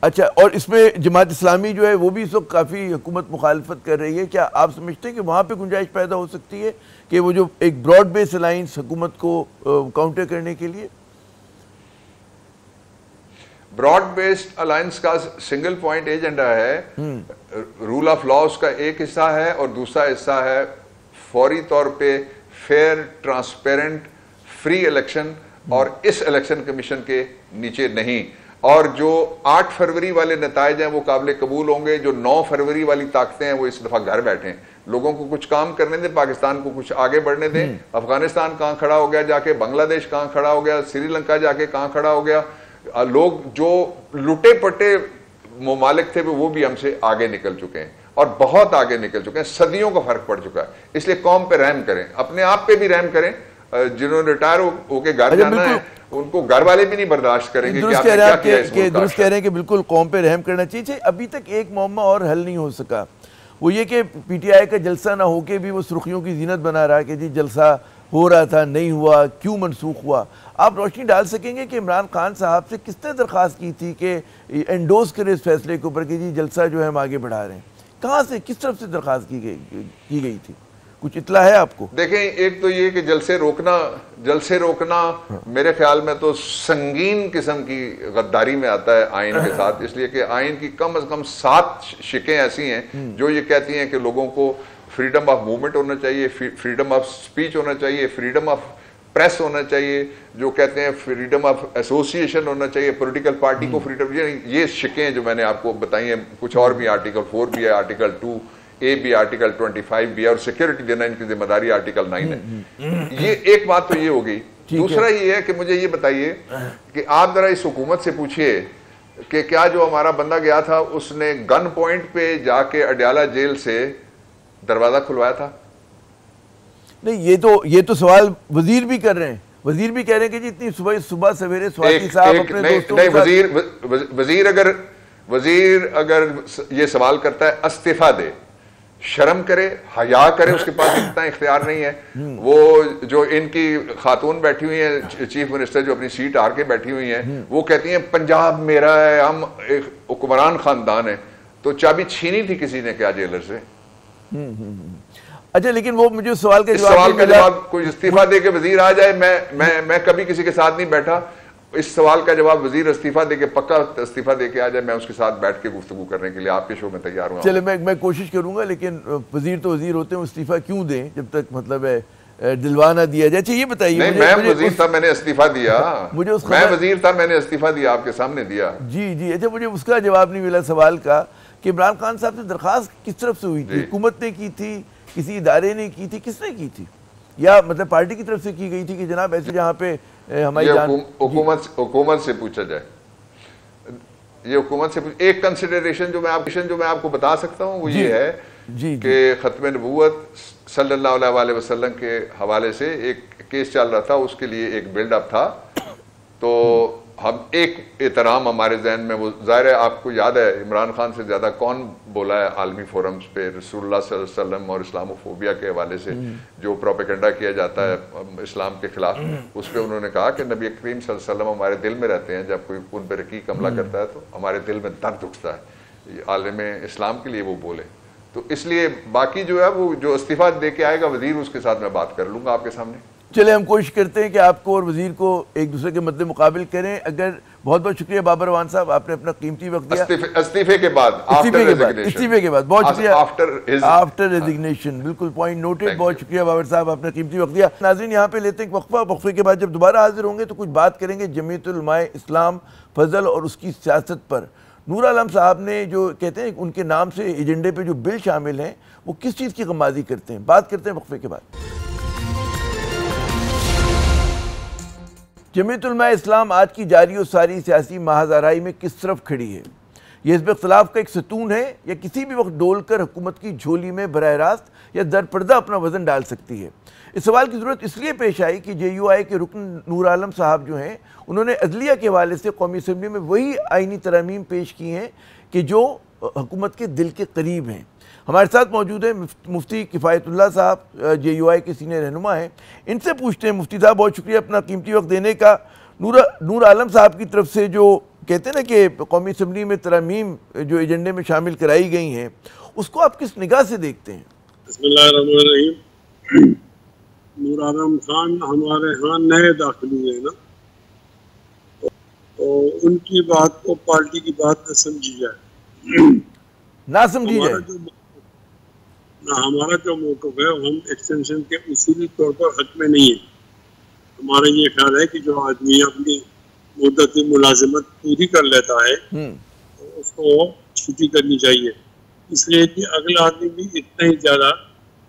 अच्छा, और इसमें जमात इस्लामी जो है वो भी इस वक्त काफ़ी हुकूमत मुखालफत कर रही है। क्या आप समझते हैं कि वहाँ पे गुंजाइश पैदा हो सकती है कि वो जो एक ब्रॉड बेस अलायंस हुकूमत को काउंटर करने के लिए? ब्रॉड बेस्ड अलायंस का सिंगल पॉइंट एजेंडा है, रूल ऑफ लॉ उसका एक हिस्सा है, और दूसरा हिस्सा है फौरी तौर पे फेयर, ट्रांसपेरेंट, फ्री इलेक्शन, और इस इलेक्शन कमीशन के नीचे नहीं। और जो 8 फरवरी वाले नताइज हैं वो काबिल कबूल होंगे, जो 9 फरवरी वाली ताकतें हैं वो इस दफा घर बैठे, लोगों को कुछ काम करने दें, पाकिस्तान को कुछ आगे बढ़ने दें। अफगानिस्तान कहाँ खड़ा हो गया जाके, बांग्लादेश कहाँ खड़ा हो गया, श्रीलंका जाके कहाँ खड़ा हो गया, लोग जो लुटे पटे ममालिक थे वो भी हमसे आगे निकल चुके हैं, और बहुत आगे निकल चुके हैं, सदियों का फर्क पड़ चुका है। इसलिए कौम पे रहम करें, अपने आप पे भी रहम करें। जिन्होंने रिटायर होके घर जाना है उनको घर वाले भी नहीं बर्दाश्त करेंगे। दुरुस्त कह रहे हैं कि बिल्कुल कौम पे रहम करना चाहिए। अभी तक एक मौमा और हल नहीं हो सका, वो ये कि PTI का जलसा ना होके भी वो सुर्खियों की जीनत बना रहा है कि जी जलसा हो रहा था, नहीं हुआ, क्यों मनसूख हुआ। आप रोशनी डाल सकेंगे कि इमरान खान साहब से किसने दरख्वास्त की थी कि एंडोज करे इस फैसले के ऊपर कि जी जलसा जो है हम आगे बढ़ा रहे हैं? कहाँ से, किस तरफ से दरख्वास्त की गई थी? कुछ इतला है आपको? देखें, एक तो ये कि जलसे रोकना मेरे ख्याल में तो संगीन किस्म की गद्दारी में आता है आइन के साथ, इसलिए कि आइन की कम से कम 7 शिकें ऐसी हैं जो ये कहती हैं कि लोगों को फ्रीडम ऑफ मूवमेंट होना चाहिए, फ्रीडम ऑफ स्पीच होना चाहिए, फ्रीडम ऑफ प्रेस होना चाहिए, जो कहते हैं फ्रीडम ऑफ एसोसिएशन होना चाहिए, पॉलिटिकल पार्टी को फ्रीडम, ये शिकें जो मैंने आपको बताई हैं। कुछ और भी, आर्टिकल 4 भी है, आर्टिकल 2A भी, आर्टिकल 25 भी है, और सिक्योरिटी देना इनकी जिम्मेदारी आर्टिकल 9 है। ये एक बात तो ये हो गई। दूसरा ये है कि मुझे ये बताइए कि आप जरा इस हुकूमत से पूछिए कि क्या जो हमारा बंदा गया था उसने गन पॉइंट पे जाके अडयाला जेल से दरवाजा खुलवाया था? नहीं, ये तो सवाल वजीर भी कर रहे हैं। वजीर भी कह रहे हैं कि जी इतनी सुबह सवेरे स्वाति साहब अपने दोस्तों के साथ। वजीर अगर ये सवाल करता है, इस्तीफा दे, शर्म करे, हया करे, उसके पास इतना इख्तियार नहीं है। वो जो इनकी खातून बैठी हुई है, चीफ मिनिस्टर जो अपनी सीट हार के बैठी हुई है, वो कहती हैं पंजाब मेरा है, हम एक हुक्मरान खानदान है। तो चाबी छीनी थी किसी ने क्या जेलर से? अच्छा, लेकिन वो मुझे सवाल का जवाब कोई इस्तीफा दे के वजीर आ जाए, मैं कभी किसी के साथ नहीं बैठा। इस सवाल का जवाब वजीर इस्तीफा देके, पक्का इस्तीफा देके आ जाए, मैं उसके साथ बैठ के गुफ्तगू करने के लिए आपके शो में तैयार हूँ। चले, मैं कोशिश करूंगा, लेकिन वजीर तो वजीर होते हैं, इस्तीफा क्यों दें जब तक मतलब है दिलवाना दिया जाए। अच्छा ये बताइए, मैं वजीर था, मैंने इस्तीफा दिया। मुझे मैं वजीर था, मैंने इस्तीफा दिया, आपके सामने दिया। जी जी। अच्छा, मुझे उसका जवाब नहीं मिला सवाल का कि इमरान खान साहब से दरखास्त किस तरफ से हुई थी? हुकूमत ने की थी, किसी इदारे ने की थी, किसने की थी, या मतलब पार्टी की तरफ से की गई थी कि जनाब ऐसे जहाँ पे हमारी हुकूमत से पूछा जाए, ये हुकूमत से एक कंसिडरेशन जो मैं आपको बता सकता हूँ वो ये है कि खत्म नबूवत सल्लल्लाहु अलैहि वसल्लम के हवाले से एक केस चल रहा था, उसके लिए एक बिल्डअप था। तो हम एक एहतराम हमारे जहन में, वो जाहिर है आपको याद है इमरान खान से ज़्यादा कौन बोला है आलमी फोरम्स पे रसूलुल्लाह सल्लल्लाहु अलैहि वसल्लम और इस्लामोफोबिया के हवाले से जो प्रोपेगेंडा किया जाता है इस्लाम के खिलाफ, उस पर उन्होंने कहा कि नबी करीम सल्लल्लाहु अलैहि वसल्लम हमारे दिल में रहते हैं, जब कोई उन पर रकीक हमला करता है तो हमारे दिल में दर्द उठता है। आलम इस्लाम के लिए वो बोले, तो इसलिए बाकी जो है वो जो इस्तीफा दे के आएगा वजीर, उसके साथ मैं बात कर लूँगा आपके सामने। चले, हम कोशिश करते हैं कि आपको और वजीर को एक दूसरे के मद्दे मुकाबिल करें। अगर बहुत बहुत शुक्रिया बाबर अवान साहब, आपने अपना कीमती वक्त दिया। इस्तीफे के बाद, बहुत शुक्रिया, आफ्टर रेजिग्नेशन, बिल्कुल पॉइंट नोटेड। बहुत शुक्रिया बाबर साहब, आपने कीमती वक्त दिया। नाज़रीन, यहाँ पे लेते हैं वक्फा, वक्फे के बाद जब दोबारा हाजिर होंगे तो कुछ बात करेंगे जमीयतुल उलमाए इस्लाम फजल और उसकी सियासत पर। नूर आलम साहब ने जो कहते हैं उनके नाम से एजेंडे पे जो बिल शामिल हैं वो किस चीज़ की गमाजी करते हैं, बात करते हैं वक्फे के बाद। जमीयतुल उलमाए इस्लाम आज की जारी और सारी सियासी महाज़ाराई में किस तरफ खड़ी है? यह हिज़्ब इख्तिलाफ का एक सतून है या किसी भी वक्त डोल कर हुकूमत की झोली में बराह रास्त या दरपर्दा अपना वजन डाल सकती है? इस सवाल की ज़रूरत इसलिए पेश आई कि JUI के रुकन नूर आलम साहब जो हैं उन्होंने अदलिया के हवाले से कौमी असम्बली में वही आइनी तरमीम पेश की हैं कि जो हुकूमत के दिल के करीब हैं। हमारे साथ मौजूद है मुफ्ती किफ़ायतुल्लाह साहब, JUI के सीनियर रहनुमा हैं। इनसे पूछते हैं, मुफ्ती साहब बहुत शुक्रिया अपना कीमती वक्त देने का। नूर आलम साहब की तरफ से जो कहते हैं ना कि कौमी असम्बली में तरमीम जो एजेंडे में शामिल कराई गई हैं, उसको आप किस निगाह से देखते हैं? बिस्मिल्लाहिर्रहमानिर्रहीम। नूर आलम खान हमारे यहाँ नए दाखिल हुए हैं ना, तो उनकी बात को पार्टी की बात न समझी जाए, ना समझी जाए। हमारा जो मौक़िफ़ है हम एक्सटेंशन के उसूली तौर पर हक में नहीं है। हमारा ये ख्याल है कि जो आदमी अपनी मुद्दत मुलाजिमत पूरी कर लेता है तो उसको छुट्टी करनी चाहिए, इसलिए कि अगला आदमी भी इतना ही ज़्यादा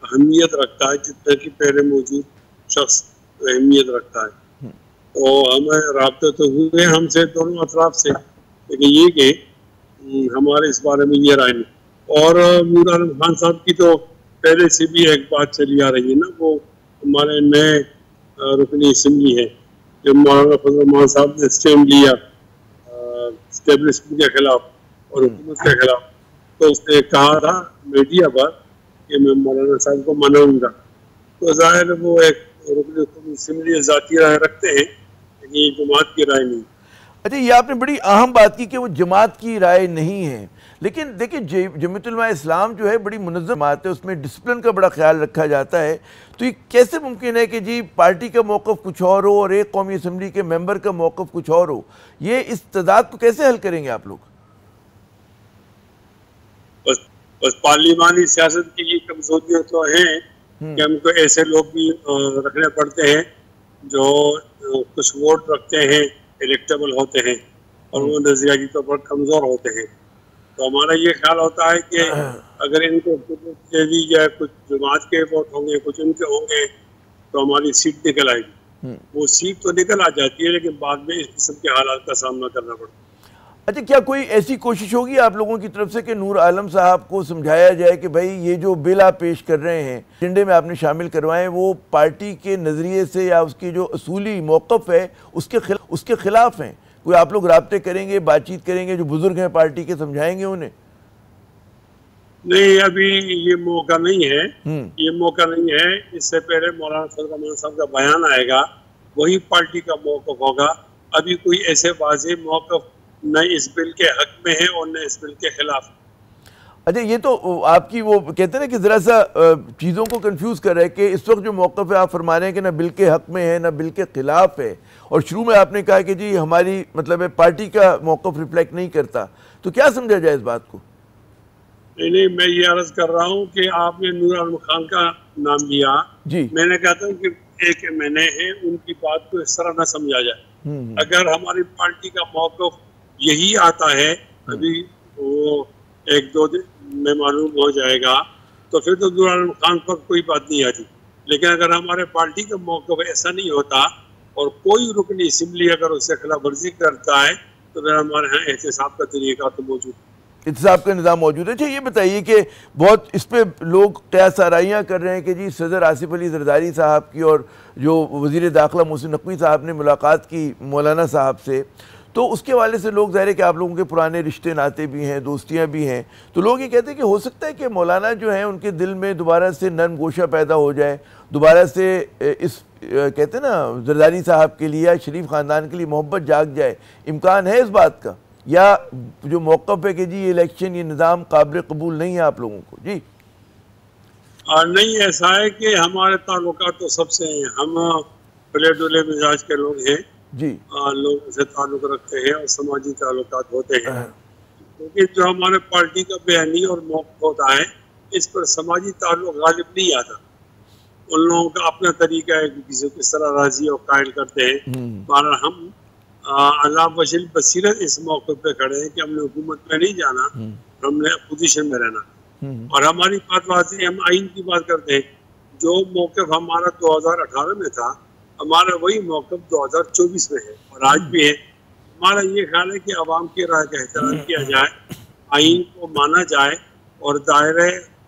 अहमियत रखता है जितना कि पहले मौजूद शख्स अहमियत रखता है। तो हमें राब्ते तो हुए हमसे दोनों अतराफ से, लेकिन ये कि हमारे इस बारे में ये राय नहीं। और नूर आलम खान साहब की तो पहले से भी एक बात चली आ रही है ना, वो हमारे नए रुकनी असम्बली है, जब मौलाना फजल रहमान साहब ने स्टैंड लिया एस्टेब्लिशमेंट के खिलाफ और हुकूमत के खिलाफ, तो उसने कहा था मीडिया पर कि मैं मौलाना साहब को मनाऊंगा। तो जाहिर वो एक रुकनी असम्बली ज़ाती राय रखते हैं, लेकिन ये जमात की राय नहीं। अच्छा, ये आपने बड़ी अहम बात की कि वो जमात की राय नहीं है, लेकिन देखिए जमीयतुल उलमाए इस्लाम जो है बड़ी मुनज़्ज़म जमात है, उसमें डिसिप्लिन का बड़ा ख्याल रखा जाता है। तो ये कैसे मुमकिन है कि जी पार्टी का मौक़िफ़ कुछ और हो और एक कौमी असम्बली के मेंबर का मौक़िफ़ कुछ और हो? ये इस तज़ाद को कैसे हल करेंगे आप लोग? बस पार्लिमानी सियासत की ये कमजोरियाँ तो हैं कि हमको ऐसे लोग भी रखने पड़ते हैं जो कुछ वोट रखते हैं, इलेक्टेबल होते हैं और वो नजरियाती तौर पर कमज़ोर होते हैं। तो हमारा ये ख्याल होता है कि अगर इनको दे दी जाए, कुछ जमात के वोट होंगे, कुछ उनके होंगे, तो हमारी सीट निकल आएगी। वो सीट तो निकल आ जाती है, लेकिन बाद में इस किस्म के हालात का सामना करना पड़ता है। अच्छा, क्या कोई ऐसी कोशिश होगी आप लोगों की तरफ से कि नूर आलम साहब को समझाया जाए कि भाई ये जो बिल आप पेश कर रहे हैं, एजेंडे में आपने शामिल करवाएं, वो पार्टी के नज़रिए से या उसकी जो असूली मौक़िफ़ है उसके खिलाफ हैं? कोई आप लोग राब्ते करेंगे, बातचीत करेंगे, जो बुजुर्ग हैं पार्टी के, समझाएंगे उन्हें? नहीं, अभी ये मौका नहीं है, ये मौका नहीं है। इससे पहले मौलाना फजल रहमान साहब का बयान आएगा, वही पार्टी का मौक़िफ़ होगा। अभी कोई ऐसे वाज़ेह मौक़िफ़ न इस बिल के हक में है और न इस बिल के खिलाफ। अच्छा, ये तो आपकी वो कहते हैं ना कि ज़रा सा चीज़ों को कंफ्यूज कर रहा है कि इस वक्त जो मौक़िफ़ है आप फरमा रहे हैं कि ना बिल के हक़ में है ना बिल के ख़िलाफ़ है, और शुरू में आपने कहा कि जी हमारी मतलब है पार्टी का मौक़िफ़ रिफ्लेक्ट नहीं करता, तो क्या समझा जाए इस बात को? नहीं, मैं ये अर्ज कर रहा हूँ कि आपने नूर आलम खान का नाम लिया जी। मैंने कहता हूँ कि एक एमएनए है, उनकी बात को इस तरह ना समझा जाए। अगर हमारी पार्टी का मौक़िफ़ यही आता है, अभी वो 1-2 दिन में मालूम हो जाएगा, तो फिर तो नूर आलम खान पर कोई बात नहीं आती। लेकिन अगर हमारे पार्टी का मौक़िफ़ ऐसा नहीं होता और कोई रुकनी असम्बली अगर उससे खिलाफ वर्जी करता है, तो फिर हमारे यहाँ एहतसाब का तरीका तो मौजूद है, एहतसाब का निज़ाम मौजूद है। अच्छा, ये बताइए कि बहुत इस पर लोग कयास आराइयाँ कर रहे हैं कि जी सदर आसिफ अली जरदारी साहब की और जो वज़ीर दाखिला मोहसिन नकवी साहब ने मुलाकात की मौलाना साहब से, तो उसके हवाले से लोग ज़ाहिर है कि आप लोगों के पुराने रिश्ते नाते भी हैं, दोस्तियाँ भी हैं, तो लोग ये कहते हैं कि हो सकता है कि मौलाना जो हैं उनके दिल में दोबारा से नरम गोशा पैदा हो जाए, दोबारा से इस कहते हैं ना जरदारी साहब के लिए या शरीफ ख़ानदान के लिए मोहब्बत जाग जाए। इम्कान है इस बात का, या जो मौक़िफ़ है कि जी ये इलेक्शन ये निज़ाम काबिल कबूल नहीं है आप लोगों को? जी नहीं, ऐसा है कि हमारे ताल्लुकात तो सबसे हैं, हम खुले डुले मिजाज के लोग हैं जी, लोगों से ताल्लुक रखते हैं और समाजी ताल्लुकात होते हैं, क्योंकि जो हमारे पार्टी का बयानी और मौक़िफ़ होता है इस पर समाजी ताल्लुक गालिब नहीं आता। उन लोगों का अपना तरीका है कि किसी को किस तरह राजी और कायल करते हैं। पर हम अल्लाह वशील बसीरत इस मौके पे खड़े हैं कि हमने हुकूमत में नहीं जाना, हमने अपोजिशन में रहना। और हमारी बात वाज़ेह, हम आइन की बात करते हैं, जो मौक़िफ़ हमारा 2018 में था हमारा वही मौक़िफ़ 2024 में है और आज भी है। हमारा ये ख्याल है कि अवाम की राय का एहतराम किया जाए, आइन को माना जाए और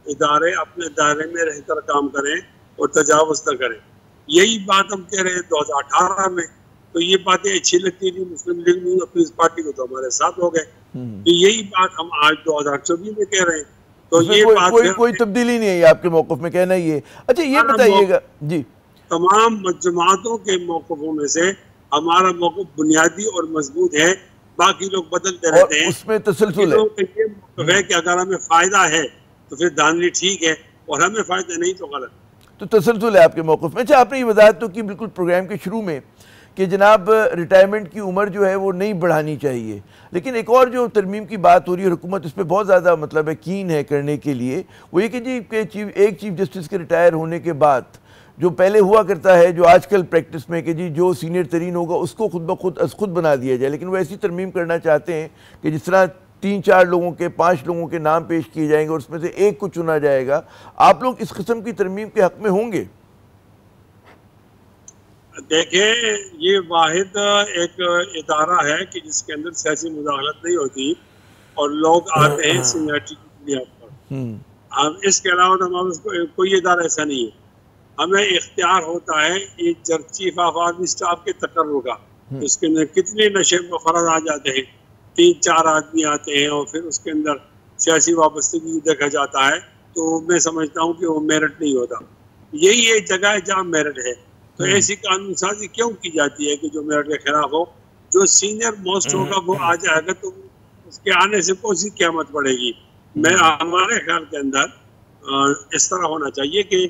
इदारे अपने दायरे में रहकर काम करें और तजावुज़ न करें। यही बात हम कह रहे हैं 2018 में, तो ये बातें अच्छी लगती थी मुस्लिम लीग नून अपनी पार्टी को तो हमारे साथ हो गए, तो यही बात हम आज 2024 में कह रहे हैं। तो ये बात कोई तब्दीली नहीं है आपके मौक़िफ़ में, कहना ये। अच्छा, ये बताइएगा जी, तमाम जमातों के मौक़िफ़ों में से हमारा मौक़िफ़ बुनियादी और मजबूत है, बाकी लोग बदलते रहते हैं, उसमें तसलसल है। ये मौक़िफ़ है कि अगर हमें फ़ायदा है तो फिर धांधली ठीक है और हमें फ़ायदा नहीं तो गलत, तो तसलसल है आपके मौक़िफ़ में। अच्छा, आपने ये वज़ाहत तो की बिल्कुल प्रोग्राम के शुरू में कि जनाब रिटायरमेंट की उम्र जो है वो नहीं बढ़ानी चाहिए, लेकिन एक और जो तरमीम की बात हो रही है, हुकूमत इस पर बहुत ज़्यादा मतलब है कीन है करने के लिए, वो ये कि जी एक चीफ जस्टिस के रिटायर होने के बाद जो पहले हुआ करता है, जो आजकल प्रैक्टिस में कि जी जो सीनियर तरीन होगा उसको खुद ब खुद बना दिया जाए, लेकिन वो ऐसी तरमीम करना चाहते हैं कि जिस तरह 3-4 लोगों के 5 लोगों के नाम पेश किए जाएंगे और उसमें से एक को चुना जाएगा। आप लोग इस किस्म की तरमीम के हक़ में होंगे? देखें, ये वाहिद एक इदारा है कि जिसके अंदर सियासी मुदाखलत नहीं होती और लोग आते हैं सीनियरिटी की बुनियाद पर। हम इसके अलावा तो हमारे उसको कोई इदारा ऐसा नहीं है। हमें इख्तियार होता है एक चीफ ऑफ आर्मी स्टाफ के तकर्रुर का, उसके अंदर कितने नशे मुफर्रद आ जाते हैं, 3-4 आदमी आते हैं और फिर उसके अंदर सियासी वाबस्तगी देखा जाता है, तो मैं समझता हूँ कि वो मेरिट नहीं होता। यही एक जगह है जहाँ मेरिट है, तो ऐसी कानून साजी क्यों की जाती है कि जो मेरिट के खिलाफ हो? जो सीनियर मोस्ट होगा वो आ जाएगा, तो उसके आने से कौन सी क़यामत पड़ेगी? मैं हमारे ख्याल के अंदर इस तरह होना चाहिए कि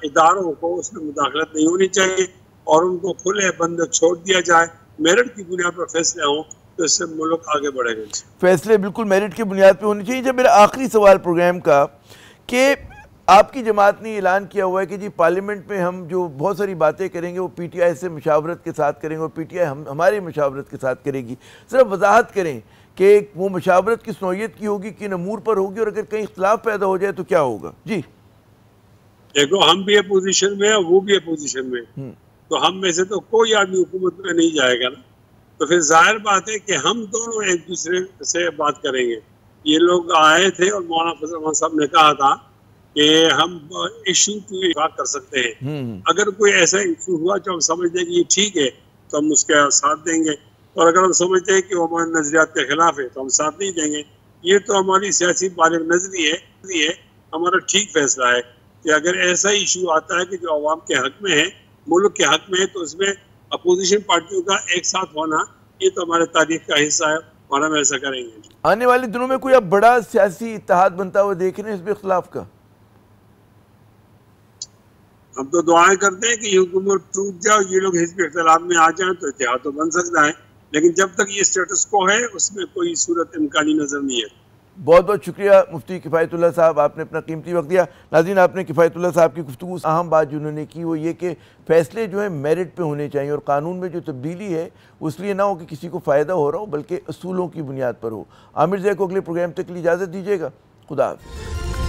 इदारों को उसमें मुदाखलत नहीं होनी चाहिए और उनको खुले बंद छोड़ दिया जाए, मेरिट की बुनियाद पर फैसले हों, तो इससे मुल्क आगे बढ़ेगा। फैसले बिल्कुल मेरिट की बुनियाद पे होने चाहिए। जब मेरा आखिरी सवाल प्रोग्राम का कि आपकी जमात ने ऐलान किया हुआ है कि जी पार्लियामेंट में हम जो बहुत सारी बातें करेंगे वो पीटीआई से मशावरत के साथ करेंगे और पीटीआई हमारे मशावरत के साथ करेगी। सिर्फ वजाहत करें कि वो मशावरत किस नौइयत की होगी, किन अमूर पर होगी, और अगर कहीं इख्तिलाफ पैदा हो जाए तो क्या होगा? जी देखो, हम भी अपोजिशन में है, वो भी अपोजिशन में, तो हम में से तो कोई आदमी हुकूमत में नहीं जाएगा ना, तो फिर जाहिर बात है कि हम दोनों एक दूसरे से बात करेंगे। ये लोग आए थे और मौलाना फजल रहमान साहब ने कहा था कि हम इशू टू बात कर सकते हैं। अगर कोई ऐसा इशू हुआ जो हम समझते हैं कि ये ठीक है तो हम उसके साथ देंगे, और अगर हम समझते हैं कि वो हमारे नजरियात के खिलाफ है तो हम साथ नहीं देंगे। ये तो हमारी सियासी बालिग नजरी है, हमारा ठीक फैसला है कि अगर ऐसा इशू आता है कि जो अवाम के हक में है, मुल्क के हक में है, तो उसमें अपोजिशन पार्टियों का एक साथ होना ये तो हमारे तारीख का हिस्सा है और हम ऐसा करेंगे। आने वाले दिनों में कोई अब बड़ा सियासी इत्तेहाद बनता हुआ देख रहे हैं हिज़्ब इख्तिलाफ का? हम तो दुआएं करते हैं कि हुकूमत टूट जाए, ये लोग हिज़्ब इख्तिलाफ में आ जाएं तो इत्तेहाद तो बन सकता है, लेकिन जब तक ये स्टेटस को है उसमें कोई सूरत इम्कानी नजर नहीं है। बहुत बहुत शुक्रिया मुफ्ती किफ़ायतुल्लाह साहब, आपने अपना कीमती वक्त दिया। नाज़रीन, आपने किफ़ायतुल्लाह साहब की गुफ्तगू अहम बात जो उन्होंने की वो ये कि फ़ैसले जो है मेरिट पे होने चाहिए और कानून में जो तब्दीली है वो इसलिए ना हो कि किसी को फ़ायदा हो रहा हो, बल्कि असूलों की बुनियाद पर हो। आमिर ज़ै को अगले प्रोग्राम तक के लिए इजाज़त दीजिएगा। खुदा हाफ़िज़।